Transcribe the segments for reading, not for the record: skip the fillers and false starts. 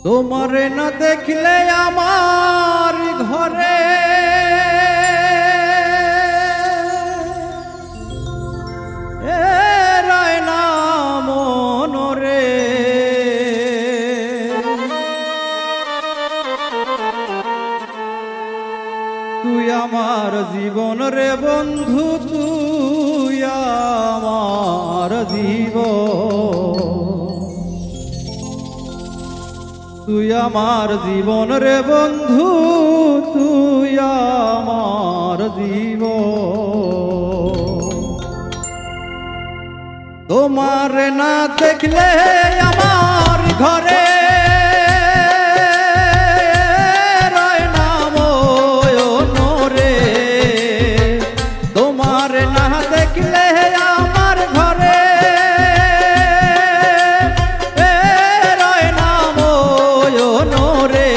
তোমারে না দেখলে আমার ঘরে রায় না মনরে তুই আমার জীবন রে বন্ধু, তুই আমার জীবন, তুই আমার জীবন রে বন্ধু, তুই আমার জীবন। তোমারে না দেখলে আমার ঘরে রয় না মনরে, তোমারে না দেখলে আমার ঘরে রয় না মনরে,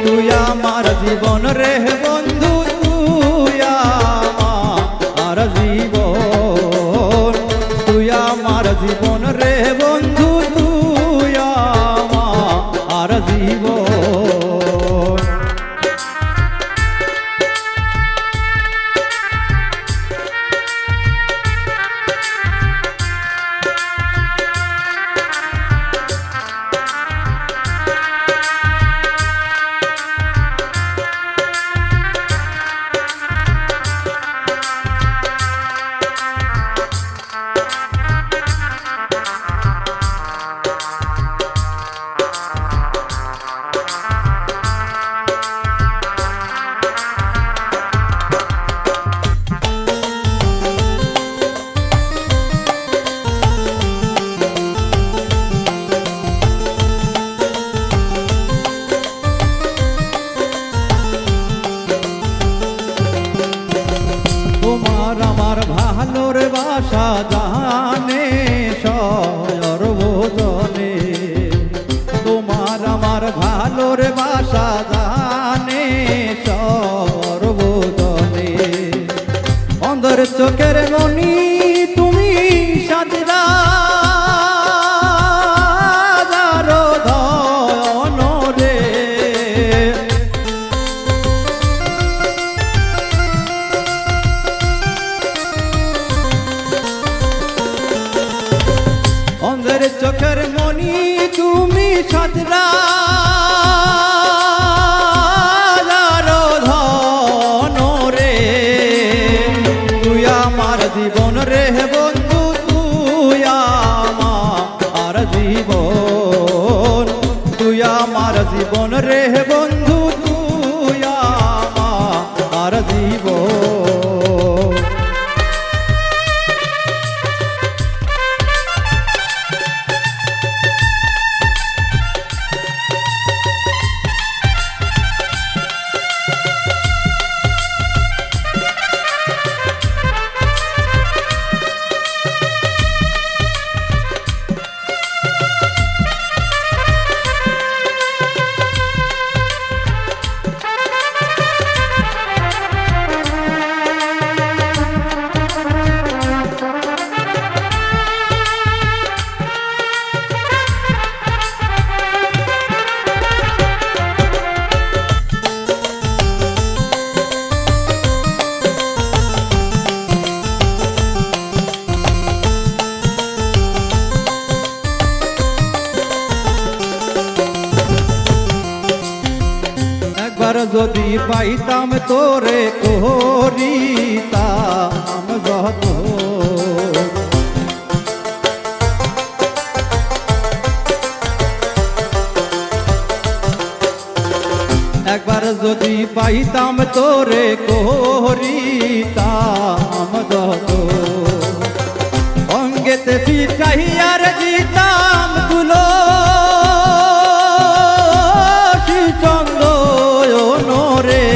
তুই আমার জীবন রে বন্ধু, তুই আমার জীবন, তুই আমার জীবন রে বন্ধু, তুই আমার জীবন। তোমার আমার ভালোর বাসা জানে সর্বজনে, তোমার আমার ভালোর বাসা জানে সর্বজনে, অন্ধের চোখের মনি তুমি সাজরা চোখের মনি তুমি সাজরা ধন রে, তুই আমার জীবন রে বন্ধু, তুই আমার জীবন, তুই আমার জীবন রে বন্ধু, তুই আমার জীবন। যদি পাইতাম তোরে করিতাম যত, একবার যদি পাইতাম তোরে করিতাম যত, অঙ্গেতে ফিরাইয়ার দিতাম তুলো রে,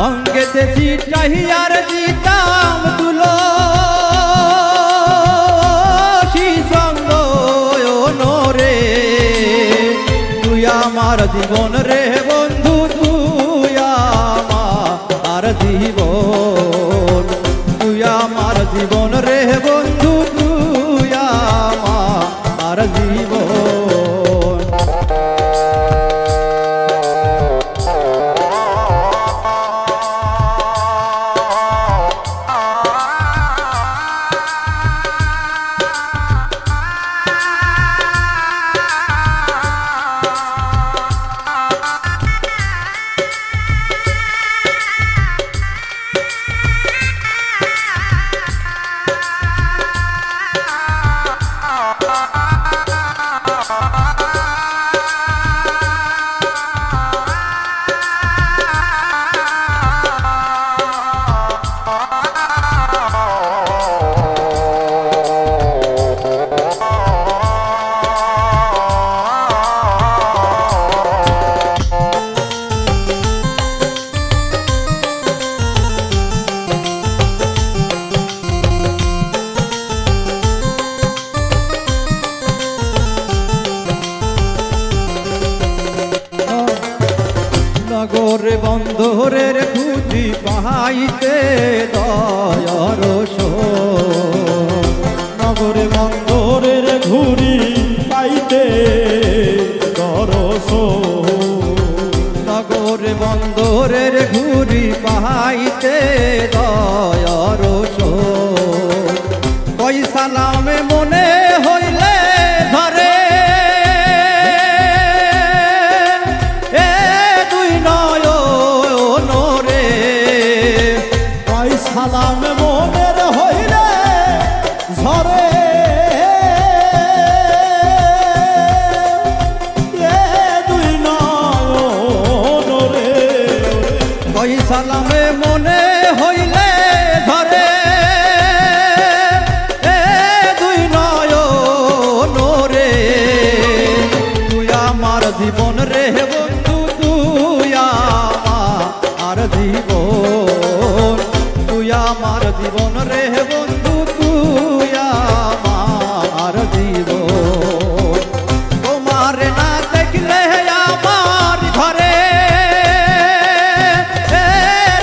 অঙ্গেতে ফিরাইয়ার দিতাম তুলো সঙ্গ রে, তুই আমার জীবন রে বন্ধু, তুই আমার জীবন, তুই আমার জীবন রে বন্ধু, তুই আমার জীবন। নগরে বন্ধরের খুঁজি পাহাইতে দয়ার সোন, নগরে বন্দরের ঘুরি পাইতে দরস, নগরে বন্ধরের ঘুরি পাহাইতে দয়ার সোন। কই সালামে মনে হইলে ধরে এ দুই নয়ন রে, কই সালাম মনের হইলে ঝরে, এ দুই নয়ন রে, কই সালামে মনে হইলে ধরে এ দুই নয়ন রে, তুই আমার জীবন রে বন্ধু, তুই আমার জীবন, তুই আমার জীবন রে বন্ধু, তুই আমার জীবন। তোমার না দেখলে আমার ঘরে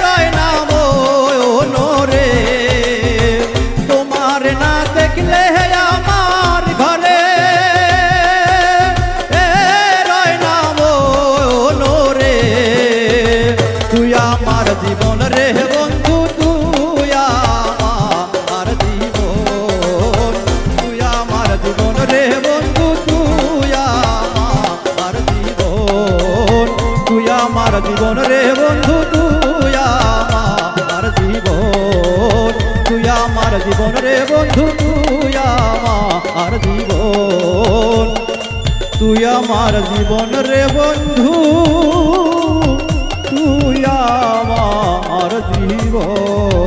রয় না মন রে, তোমার না দেখলে আমার ঘরে রয় না মন রে, তুই আমার জীবন রে বন্ধু, তুই আমার জীবন, তুই আমার জীবন রে বন্ধু, তুই আমার জীবন, তুই আমার জীবন রে বন্ধু, তুই আমার জীবন, তুই আমার জীবন রে বন্ধু, তুই আমার জীবন, তুই আমার জীবন রে বন্ধু, তুই আমার জীবন।